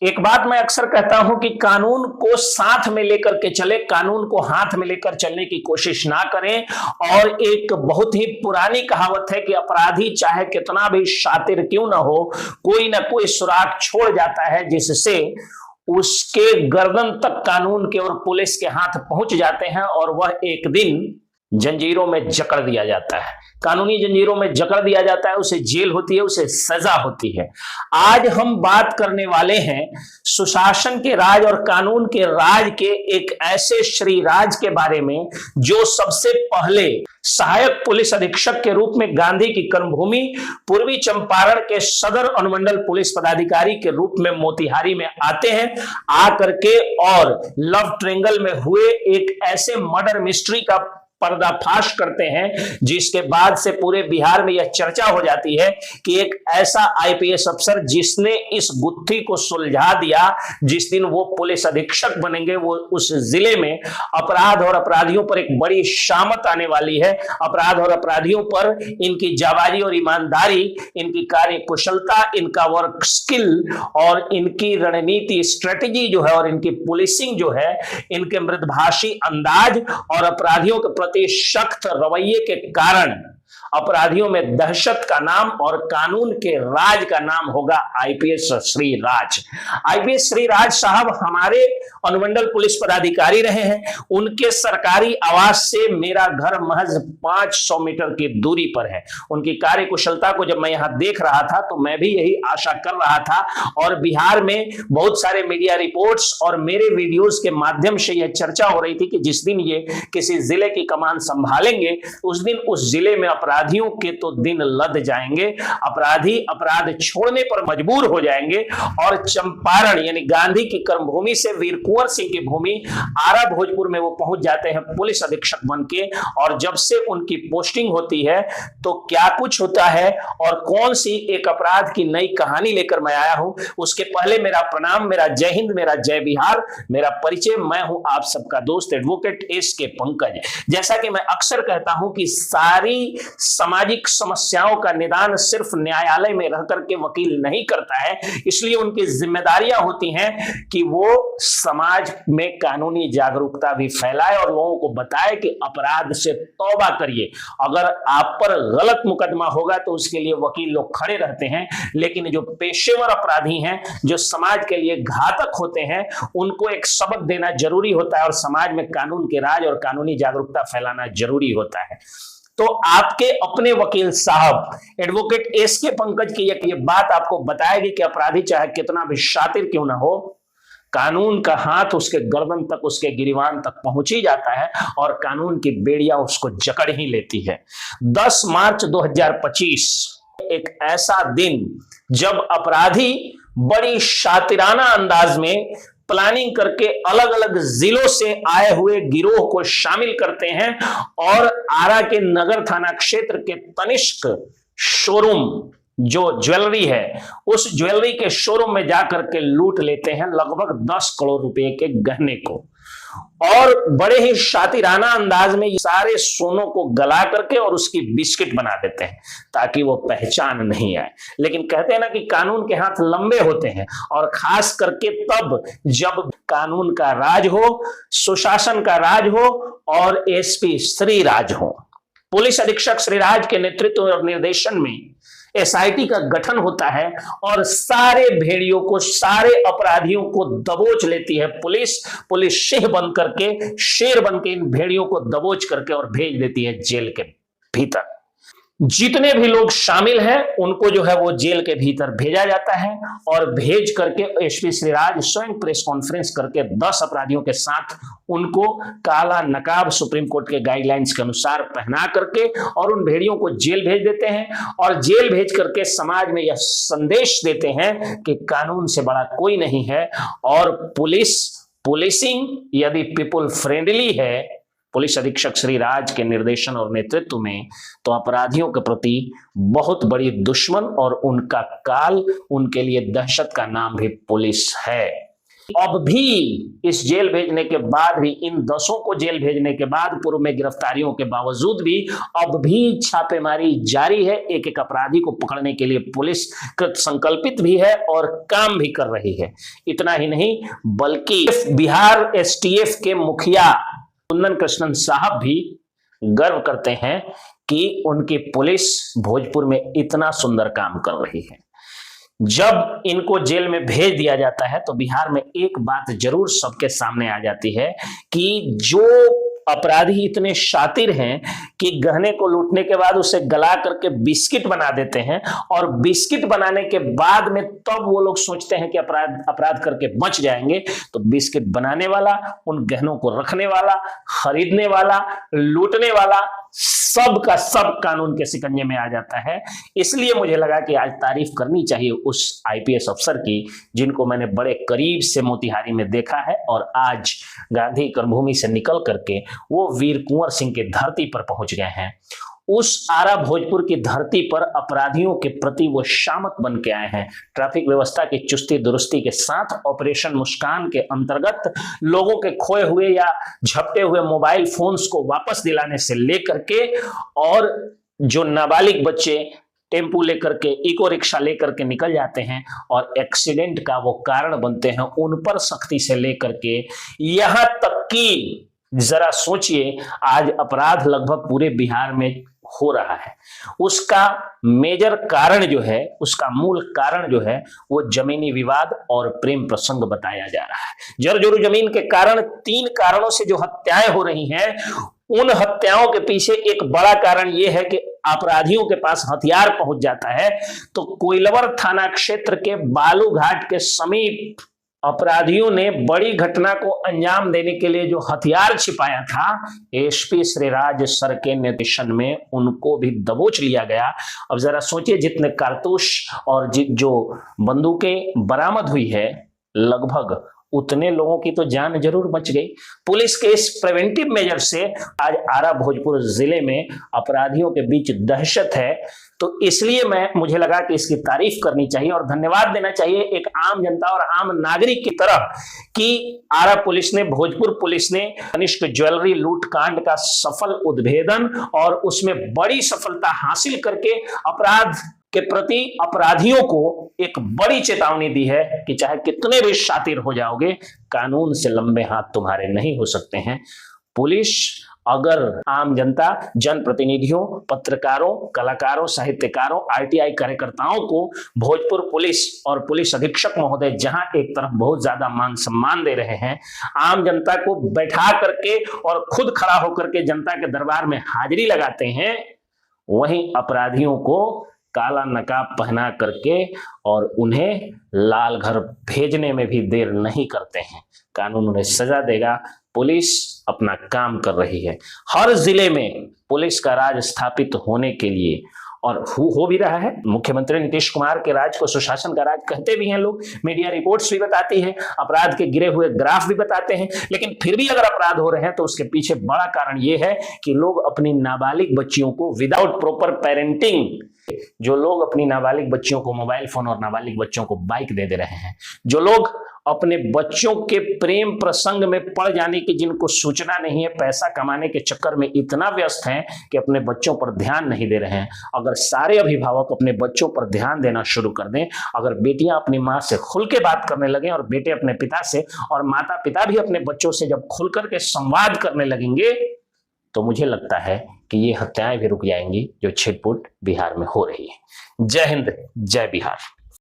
एक बात मैं अक्सर कहता हूं कि कानून को साथ में लेकर के चले, कानून को हाथ में लेकर चलने की कोशिश ना करें। और एक बहुत ही पुरानी कहावत है कि अपराधी चाहे कितना भी शातिर क्यों ना हो, कोई ना कोई सुराग छोड़ जाता है जिससे उसके गर्दन तक कानून के और पुलिस के हाथ पहुंच जाते हैं और वह एक दिन जंजीरों में जकड़ दिया जाता है, कानूनी जंजीरों में जकड़ दिया जाता है, उसे जेल होती है, उसे सजा होती है। आज हम बात करने वाले हैं सुशासन के राज और कानून के राज के एक ऐसे श्री राज के बारे में जो सबसे पहले सहायक पुलिस अधीक्षक के रूप में गांधी की कर्मभूमि पूर्वी चंपारण के सदर अनुमंडल पुलिस पदाधिकारी के रूप में मोतिहारी में आते हैं, आकर के और लव ट्रायंगल में हुए एक ऐसे मर्डर मिस्ट्री का पर्दाफाश करते हैं जिसके बाद से पूरे बिहार में यह चर्चा हो जाती है कि एक ऐसा आईपीएस अफसर जिसने इस गुत्थी को सुलझा दिया, जिस दिन वो पुलिस अधीक्षक बनेंगे वो उस जिले में अपराध और अपराधियों पर एक बड़ी शामत आने वाली है। अपराध और अपराधियों पर इनकी जाबाजी और ईमानदारी, इनकी कार्य कुशलता, इनका वर्क स्किल और इनकी रणनीति स्ट्रेटेजी जो है और इनकी पुलिसिंग जो है, इनके मृदभाषी अंदाज और अपराधियों के प्रति सख्त रवैये के कारण अपराधियों में दहशत का नाम और कानून के राज का नाम होगा आईपीएस श्री राज। आईपीएस श्री राज साहब हमारे अनुमंडल पुलिस पदाधिकारी रहे हैं। उनके सरकारी आवास से मेरा घर महज 500 मीटर की दूरी पर है। उनकी कार्य कुशलता को जब मैं यहां देख रहा था तो मैं भी यही आशा कर रहा था और बिहार में बहुत सारे मीडिया रिपोर्ट्स और मेरे वीडियोस के माध्यम से यह चर्चा हो रही थी कि जिस दिन ये किसी जिले की कमान संभालेंगे उस दिन उस जिले में अपराधियों के तो दिन लद जाएंगे, अपराधी अपराध छोड़ने पर मजबूर हो जाएंगे और चंपारण यानी गांधी की कर्मभूमि से वीर कुंवर सिंह की भूमि आरा भोजपुर में वो पहुंच जाते हैं पुलिस अधीक्षक बनके। और जब से उनकी पोस्टिंग होती है तो क्या कुछ होता है और कौन सी एक अपराध की नई कहानी लेकर मैं आया हूं, उसके पहले मेरा प्रणाम, मेरा जय हिंद, मेरा जय बिहार, मेरा परिचय। मैं हूं आप सबका दोस्त एडवोकेट एस के पंकज। जैसा कि मैं अक्सर कहता हूं कि सारी सामाजिक समस्याओं का निदान सिर्फ न्यायालय में रह करके वकील नहीं करता है, इसलिए उनकी जिम्मेदारियां होती हैं कि वो समाज में कानूनी जागरूकता भी फैलाए और लोगों को बताए कि अपराध से तौबा करिए। अगर आप पर गलत मुकदमा होगा तो उसके लिए वकील लोग खड़े रहते हैं, लेकिन जो पेशेवर अपराधी हैं, जो समाज के लिए घातक होते हैं, उनको एक सबक देना जरूरी होता है और समाज में कानून के राज और कानूनी जागरूकता फैलाना जरूरी होता है। तो आपके अपने वकील साहब एडवोकेट एस के पंकज की ये बात आपको बताएगी कि अपराधी चाहे कितना भी शातिर क्यों ना हो, कानून का हाथ उसके गर्दन तक, उसके गिरीवान तक पहुंच ही जाता है और कानून की बेड़ियां उसको जकड़ ही लेती है। 10 मार्च 2025 एक ऐसा दिन जब अपराधी बड़ी शातिराना अंदाज में प्लानिंग करके अलग अलग जिलों से आए हुए गिरोह को शामिल करते हैं और आरा के नगर थाना क्षेत्र के तनिष्क शोरूम जो ज्वेलरी है उस ज्वेलरी के शोरूम में जाकर के लूट लेते हैं लगभग 10 करोड़ रुपए के गहने को और बड़े ही शातिराना अंदाज में सारे सोनों को गला करके और उसकी बिस्किट बना देते हैं ताकि वो पहचान नहीं आए। लेकिन कहते हैं ना कि कानून के हाथ लंबे होते हैं और खास करके तब जब कानून का राज हो, सुशासन का राज हो और एसपी श्री राज हो। पुलिस अधीक्षक श्री राज के नेतृत्व और निर्देशन में एसआईटी का गठन होता है और सारे भेड़ियों को, सारे अपराधियों को दबोच लेती है पुलिस। पुलिस सिंह बन करके, शेर बन के इन भेड़ियों को दबोच करके और भेज देती है जेल के भीतर। जितने भी लोग शामिल हैं उनको जो है वो जेल के भीतर भेजा जाता है और भेज करके एसपी श्रीराज स्वयं प्रेस कॉन्फ्रेंस करके 10 अपराधियों के साथ उनको काला नकाब सुप्रीम कोर्ट के गाइडलाइंस के अनुसार पहना करके और उन भेड़ियों को जेल भेज देते हैं और जेल भेज करके समाज में यह संदेश देते हैं कि कानून से बड़ा कोई नहीं है और पुलिसिंग यदि पीपुल फ्रेंडली है पुलिस अधीक्षक श्री राज के निर्देशन और नेतृत्व में, तो अपराधियों के प्रति बहुत बड़ी दुश्मन और उनका काल, उनके लिए दहशत का नाम भी पुलिस है। अब भी इस जेल भेजने के बाद भी, इन 10 को जेल भेजने के बाद, पूर्व में गिरफ्तारियों के बावजूद भी अब भी छापेमारी जारी है। एक एक अपराधी को पकड़ने के लिए पुलिस कृत संकल्पित भी है और काम भी कर रही है। इतना ही नहीं, बल्कि बिहार एसटीएफ के मुखिया कुंदन कृष्णन साहब भी गर्व करते हैं कि उनकी पुलिस भोजपुर में इतना सुंदर काम कर रही है। जब इनको जेल में भेज दिया जाता है तो बिहार में एक बात जरूर सबके सामने आ जाती है कि जो अपराधी इतने शातिर हैं कि गहने को लूटने के बाद उसे गला करके बिस्किट बना देते हैं, और बिस्किट बनाने के बाद में तब वो लोग सोचते हैं कि अपराध करके बच जाएंगे, तो बिस्किट बनाने वाला, उन गहनों को रखने वाला, खरीदने वाला, लूटने वाला, सब का सब कानून के शिकंजे में आ जाता है। इसलिए मुझे लगा कि आज तारीफ करनी चाहिए उस आईपीएस अफसर की जिनको मैंने बड़े करीब से मोतिहारी में देखा है, और आज गांधी कर्मभूमि से निकल करके वो वीर कुंवर सिंह की धरती पर पहुंच गए हैं। उस आरा भोजपुर की धरती पर अपराधियों के प्रति वो शामक बन के आए हैं। ट्रैफिक व्यवस्था की चुस्ती दुरुस्ती के साथ ऑपरेशन मुस्कान के अंतर्गत लोगों के खोए हुए या झपटे हुए मोबाइल फोन्स को वापस दिलाने से लेकर के, और जो नाबालिग बच्चे टेम्पू लेकर के, इको रिक्शा लेकर के निकल जाते हैं और एक्सीडेंट का वो कारण बनते हैं, उन पर सख्ती से लेकर के यहां तक कि जरा सोचिए आज अपराध लगभग पूरे बिहार में हो रहा है, उसका मेजर कारण जो है, उसका मूल कारण जो है वो जमीनी विवाद और प्रेम प्रसंग बताया जा रहा है। जरजोरू जमीन के कारण 3 कारणों से जो हत्याएं हो रही हैं, उन हत्याओं के पीछे एक बड़ा कारण यह है कि अपराधियों के पास हथियार पहुंच जाता है। तो कोइलवर थाना क्षेत्र के बालूघाट के समीप अपराधियों ने बड़ी घटना को अंजाम देने के लिए जो हथियार छिपाया था, एसपी श्रीराज सर के निर्देशन में उनको भी दबोच लिया गया। अब जरा सोचिए, जितने कारतूस और जो बंदूकें बरामद हुई है, लगभग उतने लोगों की तो जान जरूर बच गई। पुलिस के इस प्रिवेंटिव मेजर से आज आरा भोजपुर जिले में अपराधियों के बीच दहशत है। तो इसलिए मुझे लगा कि इसकी तारीफ करनी चाहिए और धन्यवाद देना चाहिए एक आम जनता और आम नागरिक की तरह कि आरा पुलिस ने, भोजपुर पुलिस ने कनिष्क ज्वेलरी लूट कांड का सफल उद्भेदन और उसमें बड़ी सफलता हासिल करके अपराध के प्रति अपराधियों को एक बड़ी चेतावनी दी है कि चाहे कितने भी शातिर हो जाओगे, कानून से लंबे हाथ तुम्हारे नहीं हो सकते हैं। पुलिस अगर आम जनता, जनप्रतिनिधियों, पत्रकारों, कलाकारों, साहित्यकारों, आरटीआई कार्यकर्ताओं को भोजपुर पुलिस और पुलिस अधीक्षक महोदय जहां एक तरफ बहुत ज्यादा मान सम्मान दे रहे हैं, आम जनता को बैठा करके और खुद खड़ा होकर के जनता के दरबार में हाजिरी लगाते हैं, वहीं अपराधियों को काला नकाब पहना करके और उन्हें लाल घर भेजने में भी देर नहीं करते हैं। कानून उन्हें सजा देगा। पुलिस अपना काम कर रही है। हर जिले में पुलिस का राज स्थापित होने के लिए, और हो भी रहा है। मुख्यमंत्री नीतीश कुमार के राज को सुशासन का राज कहते भी हैं लोग, मीडिया रिपोर्ट्स भी बताती है, अपराध के गिरे हुए ग्राफ भी बताते हैं। लेकिन फिर भी अगर अपराध हो रहे हैं तो उसके पीछे बड़ा कारण यह है कि लोग अपनी नाबालिग बच्चियों को विदाउट प्रॉपर पेरेंटिंग, जो लोग अपनी नाबालिग बच्चियों को मोबाइल फोन और नाबालिग बच्चों को बाइक दे रहे हैं, जो लोग अपने बच्चों के प्रेम प्रसंग में पड़ जाने की जिनको सूचना नहीं है, पैसा कमाने के चक्कर में इतना व्यस्त हैं कि अपने बच्चों पर ध्यान नहीं दे रहे हैं। अगर सारे अभिभावक अपने बच्चों पर ध्यान देना शुरू कर दें, अगर बेटियां अपनी माँ से खुल के बात करने लगें और बेटे अपने पिता से, और माता पिता भी अपने बच्चों से जब खुल करके संवाद करने लगेंगे, तो मुझे लगता है कि ये हत्याएं भी रुक जाएंगी जो छिटपुट बिहार में हो रही है। जय हिंद, जय बिहार।